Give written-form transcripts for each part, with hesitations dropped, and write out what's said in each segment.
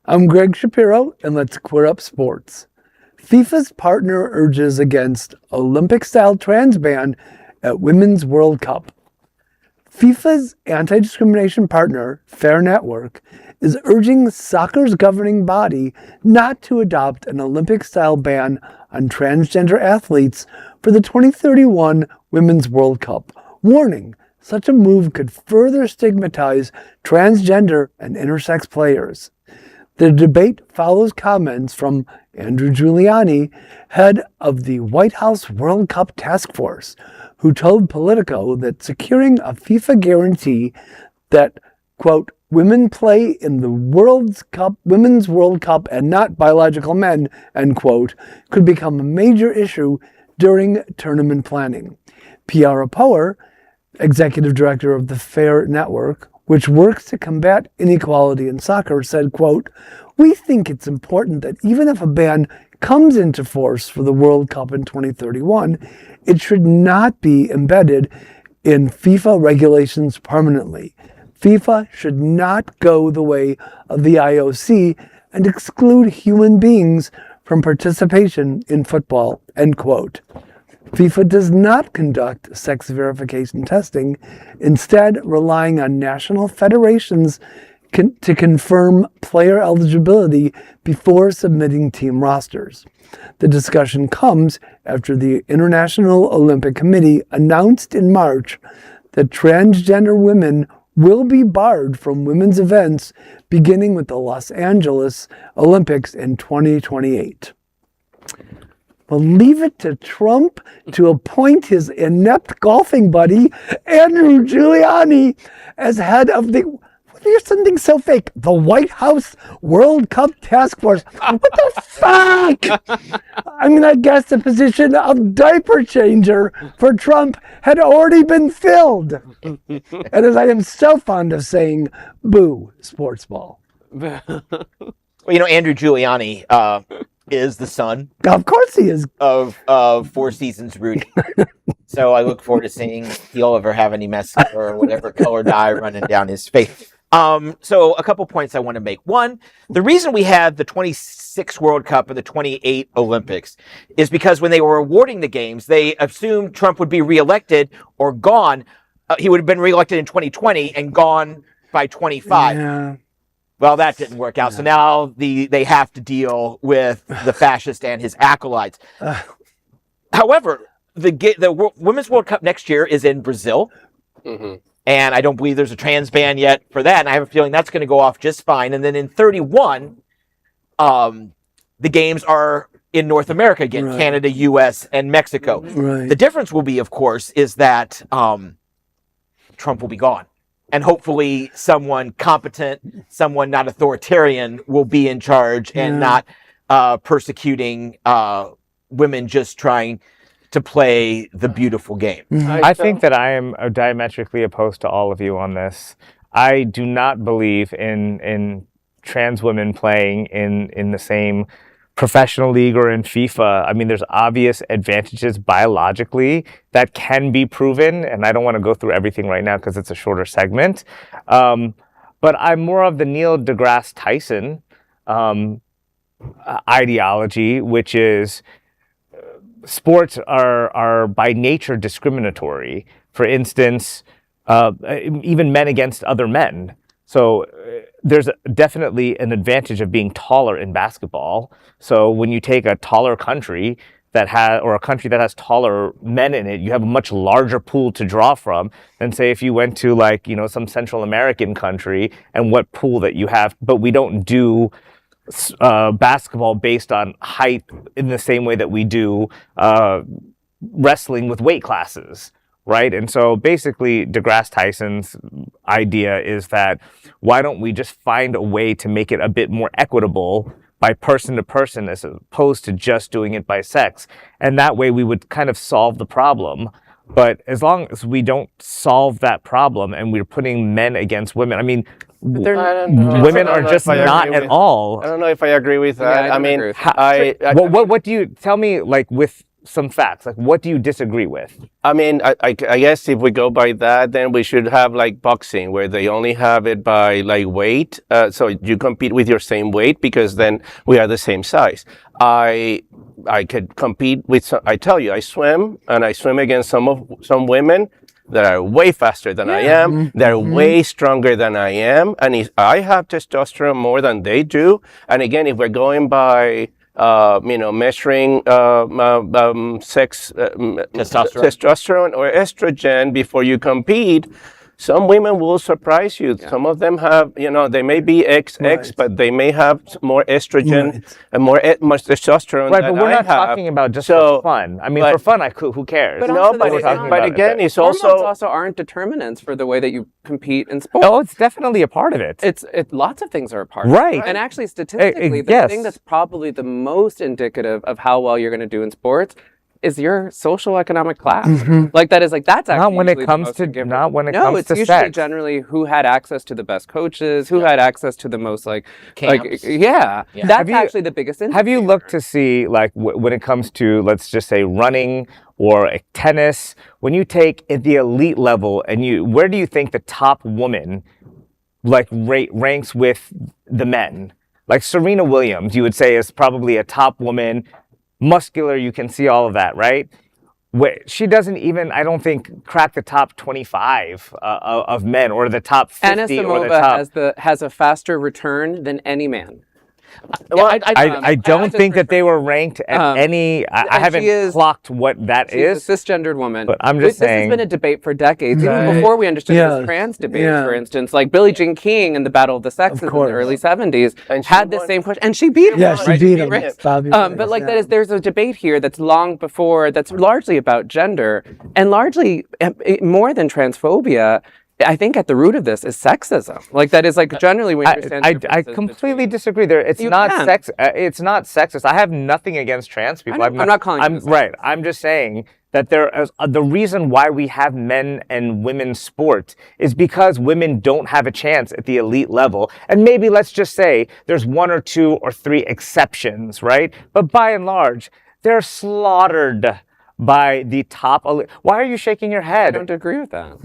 I'm Greg Shapiro, and let's queer up sports. FIFA's partner urges against Olympic-style trans ban at Women's World Cup. FIFA's anti-discrimination partner, Fair Network, is urging soccer's governing body not to adopt an Olympic-style ban on transgender athletes for the 2031 Women's World Cup, warning such a move could further stigmatize transgender and intersex players. The debate follows comments from Andrew Giuliani, head of the White House World Cup Task Force, who told Politico that securing a FIFA guarantee that, quote, women play in the Women's World Cup and not biological men, end quote, could become a major issue during tournament planning. Piara Powar, executive director of the Fair Network, which works to combat inequality in soccer, said, quote, we think it's important that even if a ban comes into force for the World Cup in 2031, it should not be embedded in FIFA regulations permanently. FIFA should not go the way of the IOC and exclude human beings from participation in football, end quote. FIFA does not conduct sex verification testing, instead relying on national federations to confirm player eligibility before submitting team rosters. The discussion comes after the International Olympic Committee announced in March that transgender women will be barred from women's events beginning with the Los Angeles Olympics in 2028. Well, leave it to Trump to appoint his inept golfing buddy, Andrew Giuliani, as head of there's something so fake, the White House World Cup Task Force. What the fuck? I mean, I guess the position of diaper changer for Trump had already been filled. And as I am so fond of saying, boo, sports ball. Well, Andrew Giuliani is the son, of course he is, of Four Seasons Rudy. So I look forward to seeing if he'll ever have any mascara or whatever color dye running down his face. So a couple points I want to make. One, the reason we had the 26 World Cup and the 28 Olympics is because when they were awarding the games, they assumed Trump would be reelected or gone. He would have been reelected in 2020 and gone by 25. Yeah. Well, that didn't work out. No. So now they have to deal with the fascist and his acolytes. However, the Women's World Cup next year is in Brazil. Mm-hmm. And I don't believe there's a trans ban yet for that. And I have a feeling that's going to go off just fine. And then in 31, the games are in North America again, right. Canada, U.S., and Mexico. Right. The difference will be, of course, is that Trump will be gone. And hopefully someone competent, someone not authoritarian will be in charge and not persecuting women just trying to play the beautiful game. I think that I am diametrically opposed to all of you on this. I do not believe in trans women playing in the same professional league or in FIFA. I mean, there's obvious advantages biologically that can be proven, and I don't want to go through everything right now because it's a shorter segment. But I'm more of the Neil deGrasse Tyson ideology, which is sports are by nature discriminatory. For instance, even men against other men. So there's definitely an advantage of being taller in basketball. So when you take a taller country or a country that has taller men in it, you have a much larger pool to draw from than, say, if you went to some Central American country and what pool that you have. But we don't do basketball based on height in the same way that we do wrestling with weight classes. Right? And so basically deGrasse Tyson's idea is that why don't we just find a way to make it a bit more equitable by person to person as opposed to just doing it by sex. And that way we would kind of solve the problem. But as long as we don't solve that problem and we're putting men against women, I mean, women are just not at all. I don't know if I agree with that. Yeah, what do you tell me, like, with some facts. Like, what do you disagree with? I mean, I guess if we go by that, then we should have like boxing, where they only have it by like weight. So you compete with your same weight, because then we are the same size. I could compete with. I tell you, I swim, and I swim against some women that are way faster than I am. They're way stronger than I am, and if I have testosterone more than they do. And again, if we're going by measuring testosterone or estrogen before you compete, some women will surprise you. Yeah. Some of them have, they may be XX, but they may have more estrogen and more testosterone. Right, but we're not talking about just for fun. I mean, for fun, who cares? But again, it's also hormones also aren't determinants for the way that you compete in sports. Oh, it's definitely a part of it. It's lots of things are a part. Right. Of it. And actually, statistically, the thing that's probably the most indicative of how well you're going to do in sports is your social economic class. Like that's actually not when it comes to it's usually sex. Generally who had access to the best coaches, who had access to the most camps. That's actually the biggest indicator. Have you looked to see when it comes to, let's just say, running or tennis, when you take at the elite level, and where do you think the top woman ranks with the men? Like Serena Williams, you would say, is probably a top woman. Muscular, you can see all of that, right? She doesn't even, I don't think, crack the top 25 of men, or the top 50. Anna Samova has a faster return than any man. Well, I don't think that they were ranked at any. I haven't clocked what that is. She's a cisgendered woman. But I'm just saying. This has been a debate for decades. Even before we understood this trans debate, for instance. Like Billie Jean King in the Battle of the Sexes in the early 70s had the same question. And she beat him. Yeah, she beat him. But there's a debate here that's long before, that's largely about gender, and largely more than transphobia. I think at the root of this is sexism. That is generally we understand. I completely disagree. It's not sexist. I have nothing against trans people. I'm not calling. I'm just saying that the reason why we have men and women's sports is because women don't have a chance at the elite level. And maybe let's just say there's 1 or 2 or 3 exceptions, right? But by and large, they're slaughtered by the top. Why are you shaking your head? I don't agree with that.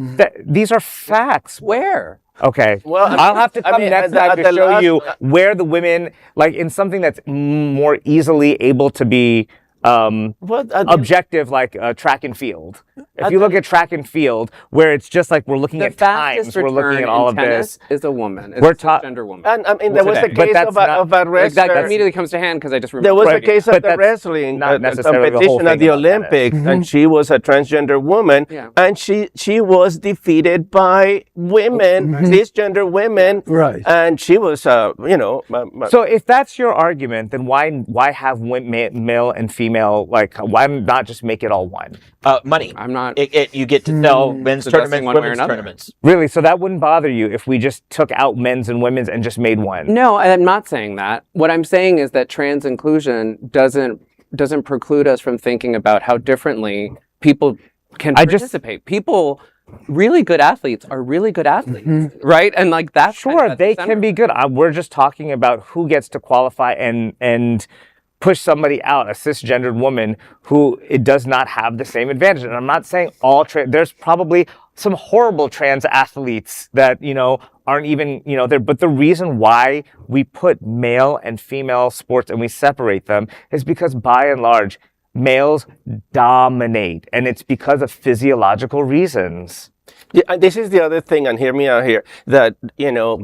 These are facts. Where? Okay. Well, I'll have to come next time to show you where the women, in something that's more easily able to be objective, like track and field. If you look at track and field, where it's just we're looking at times, we're looking at all of this. Is a woman. It's a transgender woman. And I mean, there was a case of a wrestler. That immediately comes to hand because I just remember. There was a case of the wrestling competition at the Olympics, and she was a transgender woman, and she was defeated by women, cisgender women, right? And she was, So if that's your argument, then why have male and female? Why not just make it all one? Money. I'm not. You get to sell men's tournaments, women's tournaments. Really? So that wouldn't bother you if we just took out men's and women's and just made one? No, I'm not saying that. What I'm saying is that trans inclusion doesn't preclude us from thinking about how differently people can participate. Really good athletes are really good athletes, right? And that's sure, they can be good. We're just talking about who gets to qualify and push somebody out, a cisgendered woman who it does not have the same advantage. And I'm not saying there's probably some horrible trans athletes that, aren't even, there. But the reason why we put male and female sports and we separate them is because by and large, males dominate. And it's because of physiological reasons. Yeah, this is the other thing, and hear me out here, that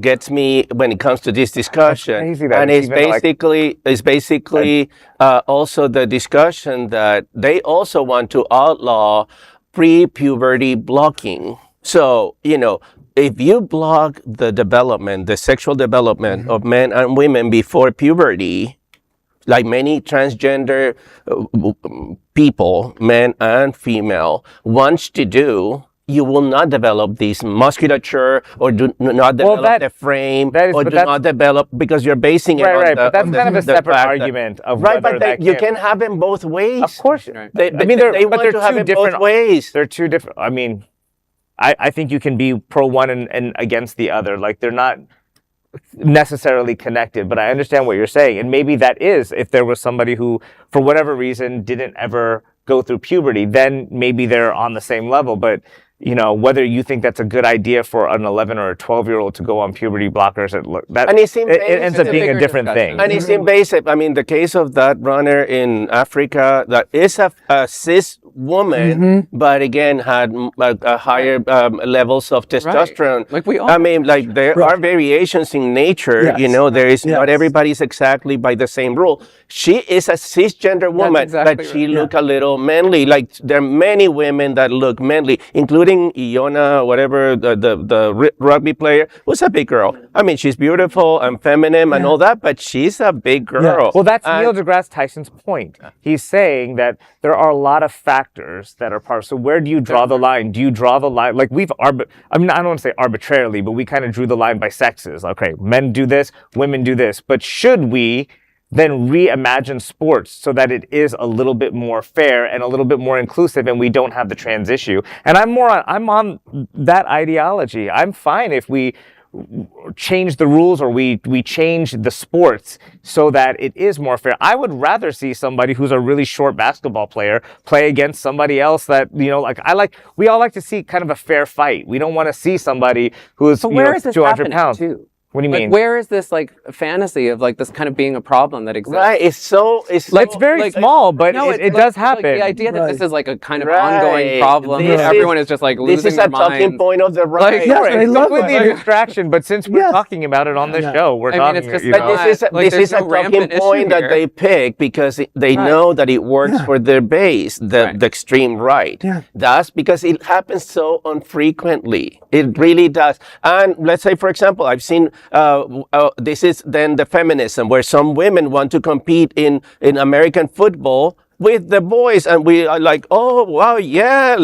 gets me when it comes to this discussion, and it's basically also the discussion that they also want to outlaw pre-puberty blocking. So if you block the sexual development of men and women before puberty, like many transgender people, men and female, want to do, you will not develop this musculature or do not develop the frame not develop because you're basing it on but that's kind of a separate argument of but you can have them both ways. Of course. They want to have it both ways. They're two different. I mean, I think you can be pro one and against the other. They're not necessarily connected, but I understand what you're saying. And maybe that is if there was somebody who, for whatever reason, didn't ever go through puberty, then maybe they're on the same level. But you know, whether you think that's a good idea for an 11 or a 12-year-old to go on puberty blockers, it ends up being a different thing. And it's invasive. I mean, the case of that runner in Africa that is a cis woman, but again had a higher levels of testosterone. Right. Like we all. I mean, like there are variations in nature. You know, there is not everybody's exactly by the same rule. She is a cisgender woman, exactly but she look a little manly. Like there are many women that look manly, including Iona, whatever the rugby player, was a big girl. I mean, she's beautiful and feminine and all that, but she's a big girl. Well, that's Neil deGrasse Tyson's point. He's saying that there are a lot of factors that are part. So where do you draw the line? Do you draw the line like I mean, I don't want to say arbitrarily, but we kind of drew the line by sexes. Okay, men do this, women do this. But should we then reimagine sports so that it is a little bit more fair and a little bit more inclusive, and we don't have the trans issue? And I'm on that ideology. I'm fine if we change the rules or we change the sports so that it is more fair. I would rather see somebody who's a really short basketball player play against somebody else that, you know, we all like to see kind of a fair fight. We don't want to see somebody who's 200 pounds. Too? What do you mean? Where is this like fantasy of like this kind of being a problem that exists? Right, it's very small, but it does happen. Like the idea that this is like a kind of ongoing problem that everyone is just like losing this is their a talking point of the right. It's completely a distraction, but since we're talking about it on this show, we're talking. It's just this is a talking point that they pick because they know that it works for their base, the extreme right. That's because it happens so infrequently. It really does. And let's say, for example, I've seen this is then the feminism where some women want to compete in American football with the boys, and we are like, oh wow, yeah,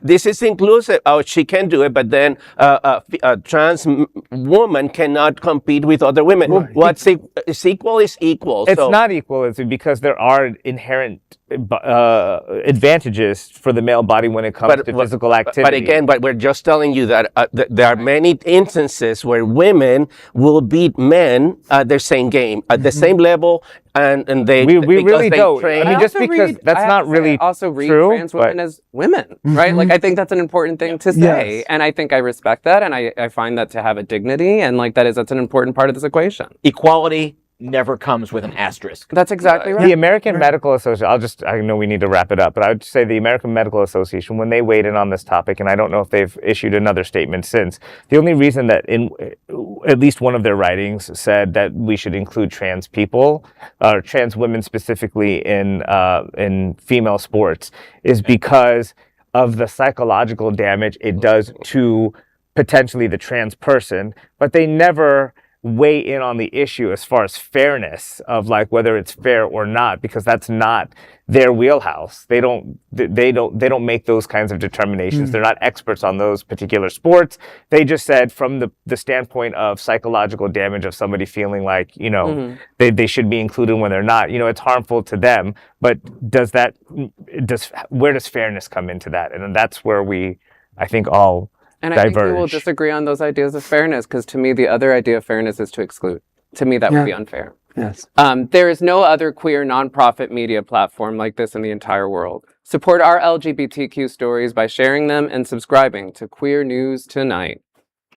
this is inclusive. Oh, she can do it, but then a trans woman cannot compete with other women. What's equal is equal. It's not equal, because there are inherent advantages for the male body when it comes to physical activity. But again, we're just telling you that there are many instances where women will beat men at their same game, at the same level, and they really don't. Train. I mean, just because that's not really I also read true, trans women as women, right? Like I think that's an important thing to say, and I think I respect that, and I find that to have a dignity, and like that's an important part of this equation. Equality never comes with an asterisk. That's exactly right. The American Medical Association, I know we need to wrap it up, but I would say the American Medical Association, when they weighed in on this topic, and I don't know if they've issued another statement since, the only reason that in at least one of their writings said that we should include trans people, or trans women specifically in female sports, is because of the psychological damage it does to potentially the trans person, but they never weigh in on the issue as far as fairness of like whether it's fair or not, because that's not their wheelhouse. They don't make those kinds of determinations. They're not experts on those particular sports. They just said from the standpoint of psychological damage of somebody feeling like, you know, they should be included when they're not. You know, it's harmful to them, but where does fairness come into that? And that's where I think all And diverge. I think we will disagree on those ideas of fairness, because to me, the other idea of fairness is to exclude. To me, that would be unfair. Yes. There is no other queer nonprofit media platform like this in the entire world. Support our LGBTQ stories by sharing them and subscribing to Queer News Tonight.